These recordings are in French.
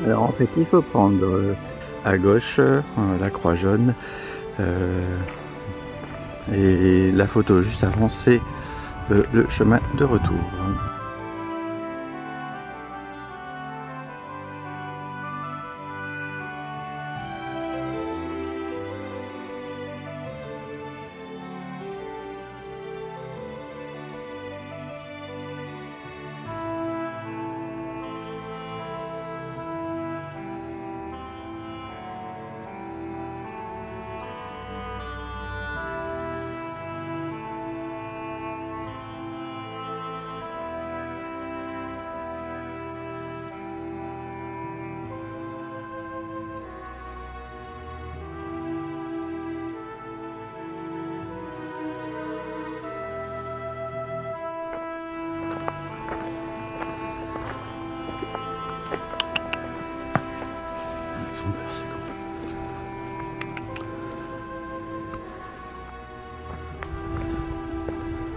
Alors en fait il faut prendre à gauche la croix jaune et la photo juste avant c'est le chemin de retour.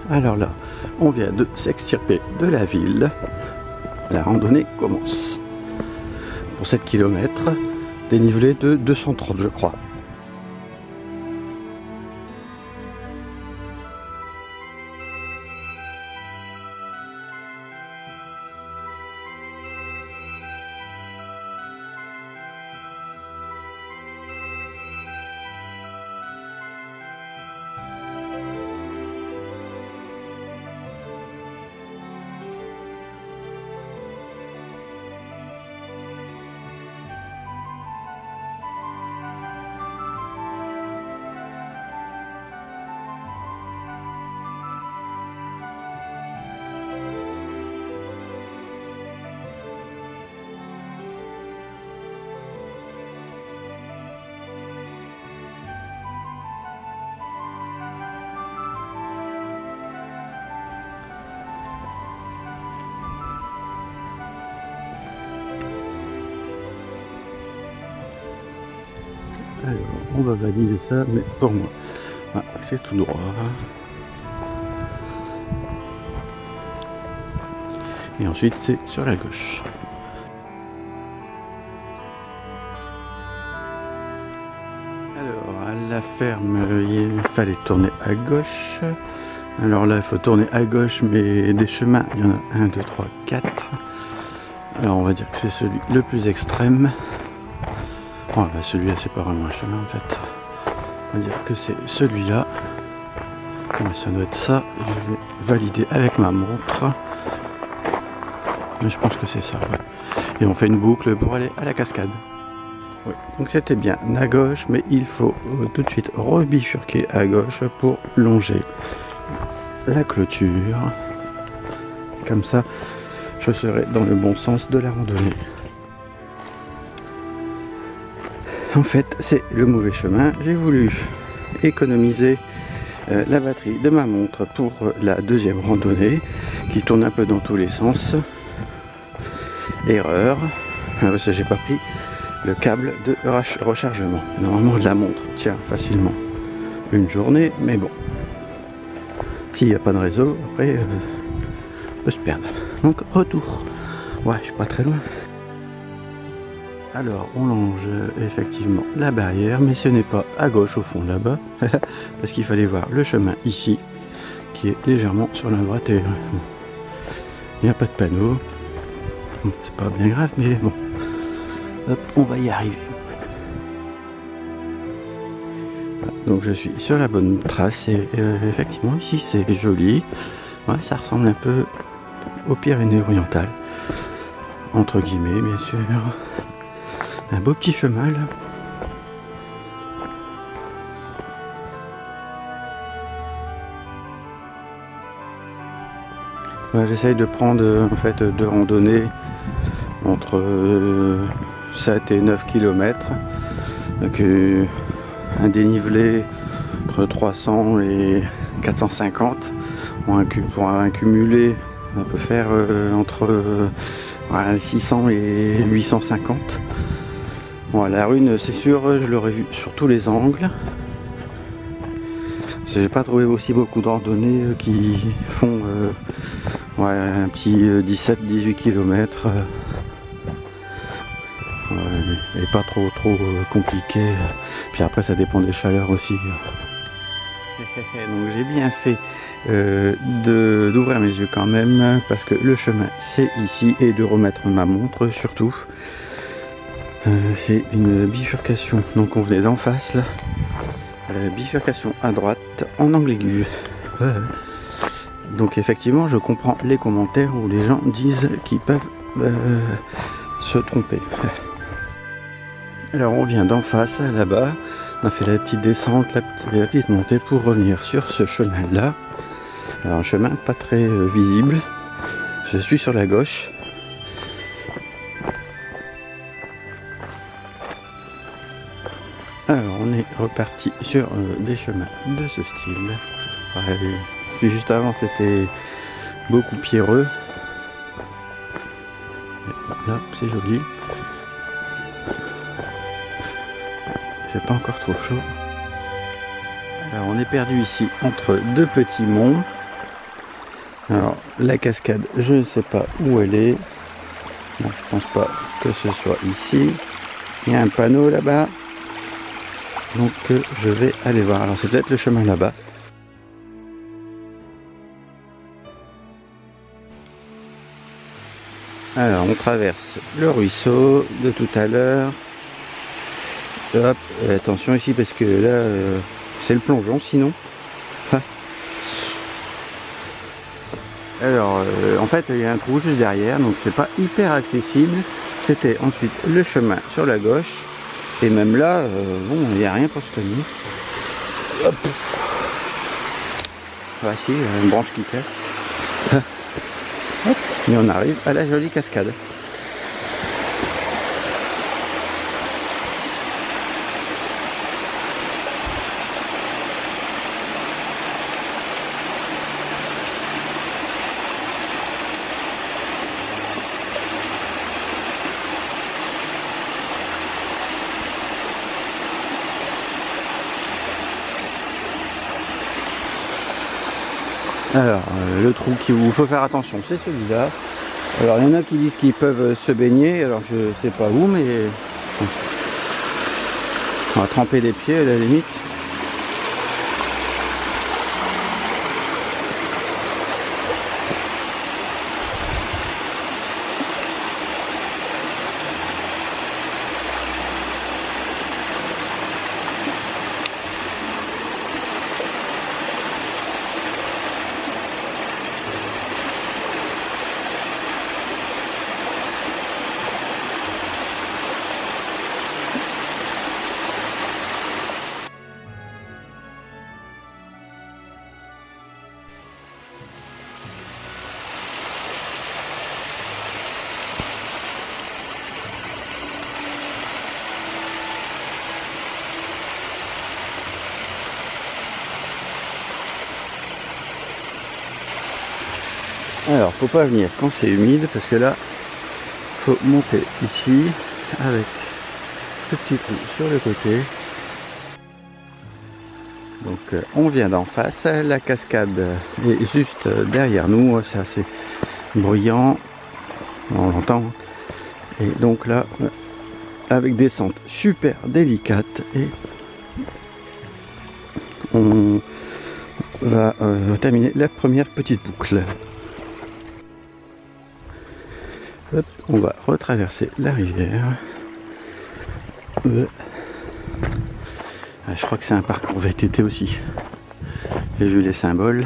Alors là, on vient de s'extirper de la ville. La randonnée commence. Pour 7 km, dénivelé de 230 je crois. Alors, on va valider ça, mais pour moi, c'est tout droit. Et ensuite, c'est sur la gauche. Alors, à la ferme, il fallait tourner à gauche. Alors là, il faut tourner à gauche, mais des chemins, il y en a 1, 2, 3, 4. Alors, on va dire que c'est celui le plus extrême. Oh, bah celui-là c'est pas vraiment un chemin en fait. On va dire que c'est celui-là. Ouais, ça doit être ça. Je vais valider avec ma montre. Mais je pense que c'est ça, ouais. Et on fait une boucle pour aller à la cascade. Ouais. Donc c'était bien à gauche, mais il faut tout de suite rebifurquer à gauche pour longer la clôture. Comme ça, je serai dans le bon sens de la randonnée. En fait, c'est le mauvais chemin. J'ai voulu économiser la batterie de ma montre pour la deuxième randonnée qui tourne un peu dans tous les sens. Erreur, parce que j'ai pas pris le câble de rechargement. Normalement, la montre tient facilement une journée, mais bon, s'il n'y a pas de réseau, après, on peut se perdre. Donc, retour. Ouais, je suis pas très loin. Alors on longe effectivement la barrière, mais ce n'est pas à gauche au fond là-bas, parce qu'il fallait voir le chemin ici, qui est légèrement sur la droite et il n'y a pas de panneau. Bon, c'est pas bien grave, mais bon, hop, on va y arriver. Voilà, donc je suis sur la bonne trace et effectivement ici c'est joli, ouais, ça ressemble un peu aux Pyrénées-Orientales, entre guillemets bien sûr. Un beau petit chemin là. Ouais, j'essaye de prendre en fait deux randonnées entre 7 et 9 km. Donc un dénivelé entre 300 et 450. Pour un cumulé, on peut faire entre 600 et 850. Bon, la rune, c'est sûr, je l'aurais vu sur tous les angles. J'ai pas trouvé aussi beaucoup de randonnées qui font un petit 17-18 km. et pas trop compliqué. Puis après ça dépend des chaleurs aussi. Donc j'ai bien fait d'ouvrir mes yeux quand même, parce que le chemin c'est ici, et de remettre ma montre surtout. C'est une bifurcation, donc on venait d'en face là, bifurcation à droite en angle aigu. Donc effectivement je comprends les commentaires où les gens disent qu'ils peuvent se tromper. Alors on vient d'en face là-bas, on a fait la petite descente, la petite montée pour revenir sur ce chemin là. Alors un chemin pas très visible, je suis sur la gauche. Alors on est reparti sur des chemins de ce style. Ouais, puis juste avant c'était beaucoup pierreux. Et là c'est joli. C'est pas encore trop chaud. Alors on est perdu ici entre deux petits monts. Alors la cascade, je ne sais pas où elle est. Bon, je pense pas que ce soit ici. Il y a un panneau là-bas. Donc je vais aller voir. Alors c'est peut-être le chemin là-bas. Alors on traverse le ruisseau de tout à l'heure. Hop, attention ici parce que là c'est le plongeon sinon. Alors en fait il y a un trou juste derrière, donc c'est pas hyper accessible. C'était ensuite le chemin sur la gauche. Et même là, bon, il n'y a rien pour se tenir. Hop. Voici une branche qui casse. Hop. Et on arrive à la jolie cascade. Alors, le trou où il faut faire attention, c'est celui-là. Alors, il y en a qui disent qu'ils peuvent se baigner. Alors, je sais pas où, mais on va tremper les pieds à la limite. Alors, faut pas venir quand c'est humide parce que là, faut monter ici avec ce petit trou sur le côté. Donc, on vient d'en face. La cascade est juste derrière nous. C'est assez bruyant. On l'entend. Et donc là, avec descente super délicate. Et on va terminer la première petite boucle. Hop, on va retraverser la rivière. Je crois que c'est un parcours VTT aussi. J'ai vu les symboles.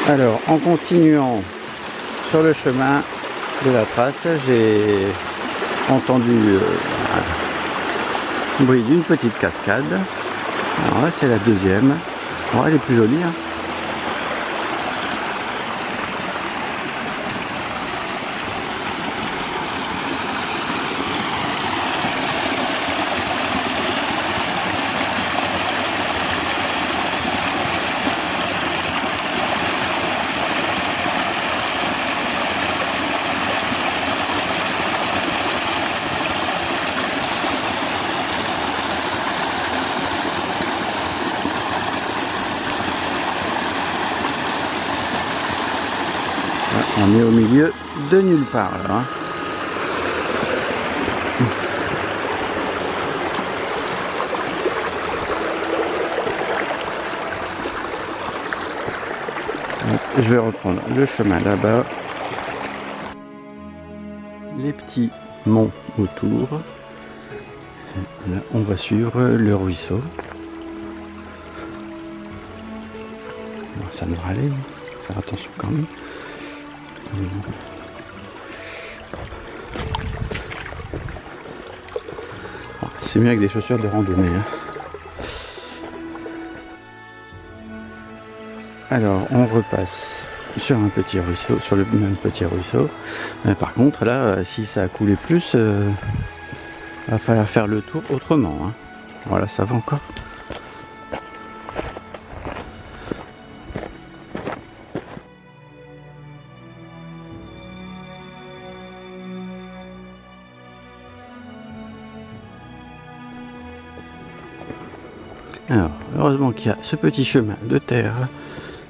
Alors, en continuant sur le chemin de la trace, j'ai entendu le bruit d'une petite cascade. Alors là, c'est la deuxième. Alors, elle est plus jolie, hein. On est au milieu de nulle part là. Hein. Je vais reprendre le chemin là-bas. Les petits monts autour. Là, on va suivre le ruisseau. Bon, ça devrait aller. Faire attention quand même. C'est mieux avec des chaussures de randonnée. Hein. Alors on repasse sur un petit ruisseau, sur le même petit ruisseau. Par contre là, si ça a coulé plus, va falloir faire le tour autrement. Hein. Voilà, ça va encore. Alors, heureusement qu'il y a ce petit chemin de terre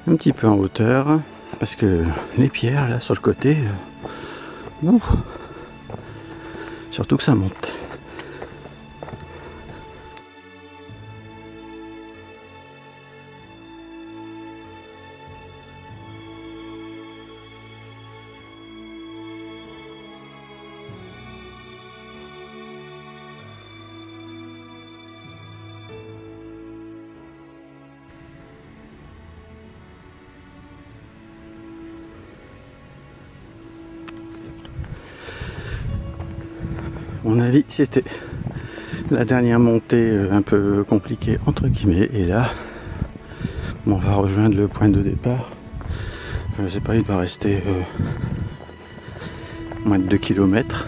un petit peu en hauteur, parce que les pierres là sur le côté, surtout que ça monte. À mon avis, c'était la dernière montée un peu compliquée entre guillemets, et là on va rejoindre le point de départ. Je sais pas, il doit rester moins de 2 km.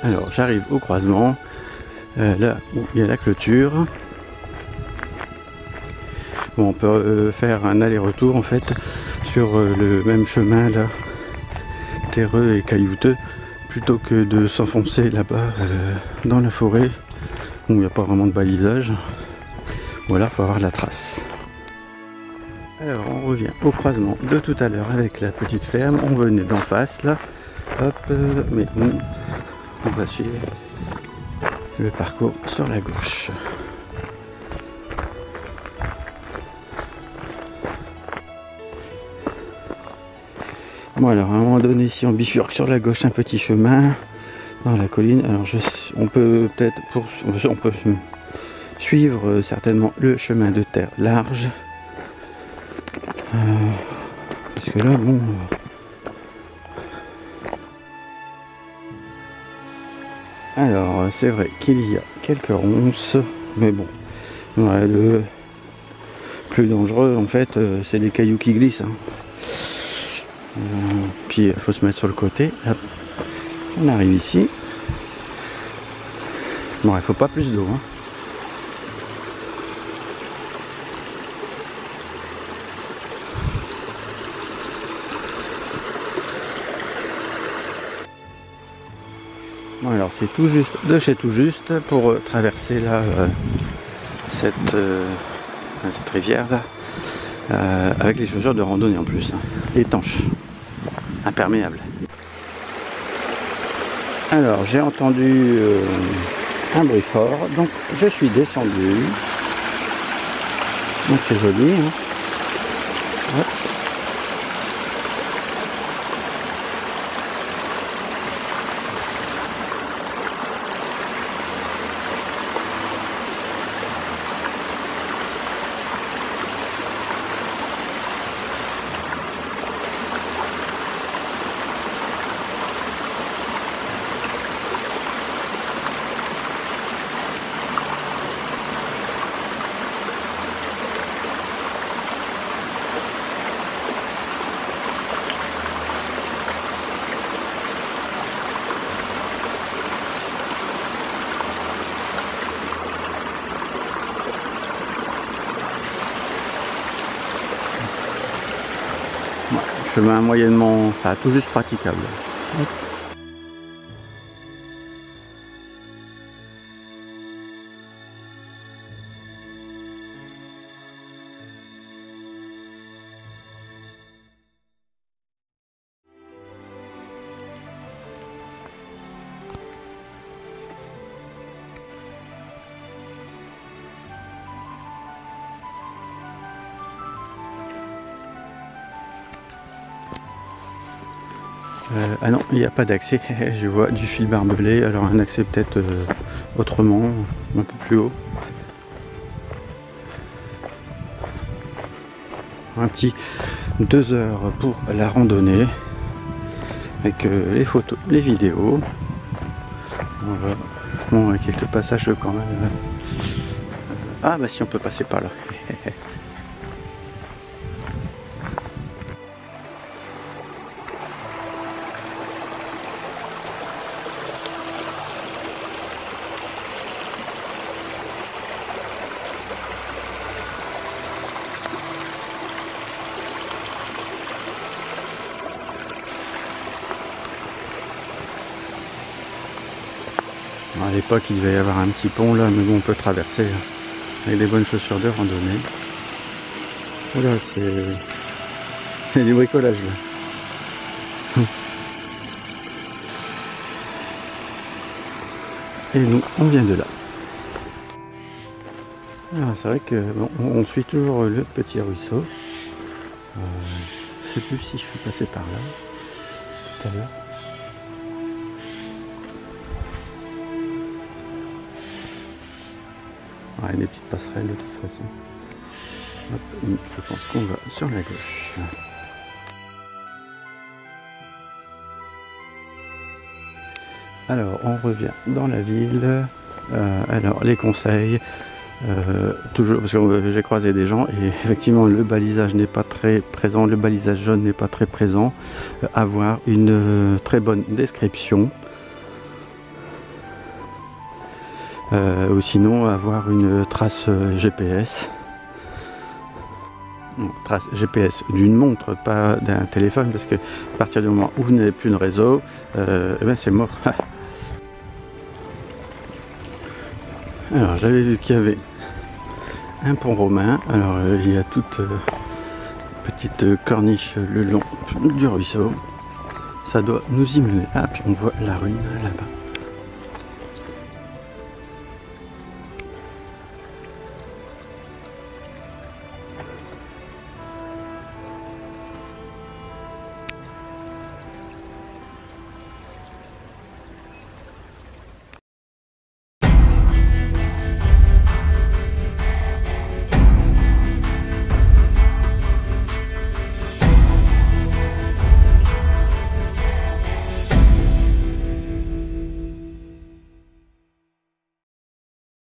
Alors j'arrive au croisement, là où il y a la clôture. Bon, on peut faire un aller-retour en fait sur le même chemin là, terreux et caillouteux, plutôt que de s'enfoncer là-bas dans la forêt où il n'y a pas vraiment de balisage. Voilà, il faut avoir la trace. Alors on revient au croisement de tout à l'heure avec la petite ferme. On venait d'en face là, hop, mais on va suivre le parcours sur la gauche. Bon, alors à un moment donné, si on bifurque sur la gauche un petit chemin dans la colline, alors on peut peut-être on peut suivre certainement le chemin de terre large, parce que là bon, alors c'est vrai qu'il y a quelques ronces, mais bon, ouais, le plus dangereux en fait c'est les cailloux qui glissent, hein. Puis il faut se mettre sur le côté. Hop. On arrive ici. Bon, il faut pas plus d'eau, hein. Bon, alors c'est tout juste de chez tout juste pour traverser là cette rivière là, avec les chaussures de randonnée en plus, hein, étanches, imperméables. Alors j'ai entendu un bruit fort, donc je suis descendu. Donc c'est joli, hein. Hop. chemin moyennement, enfin tout juste praticable. Ah non, il n'y a pas d'accès, je vois du fil barbelé, alors un accès peut-être autrement, un peu plus haut. Un petit 2 heures pour la randonnée, avec les photos, les vidéos. Voilà. Bon, il y a quelques passages quand même. Ah bah si, on peut passer par là. À l'époque, il devait y avoir un petit pont là, mais bon, on peut traverser là, avec des bonnes chaussures de randonnée. Voilà, c'est du bricolage là. Et nous, on vient de là. C'est vrai que bon, on suit toujours le petit ruisseau. Je sais plus si je suis passé par là tout à l'heure. Ouais, des petites passerelles de toute façon. Hop, je pense qu'on va sur la gauche. Alors, on revient dans la ville. Alors, les conseils. Toujours, parce que j'ai croisé des gens et effectivement le balisage n'est pas très présent, le balisage jaune n'est pas très présent. Avoir une très bonne description. Ou sinon avoir une trace GPS. Trace GPS d'une montre, pas d'un téléphone, parce que à partir du moment où vous n'avez plus de réseau, eh ben c'est mort. Alors j'avais vu qu'il y avait un pont romain, alors il y a toute petite corniche le long du ruisseau, ça doit nous y mener. Ah, puis on voit la rune là-bas.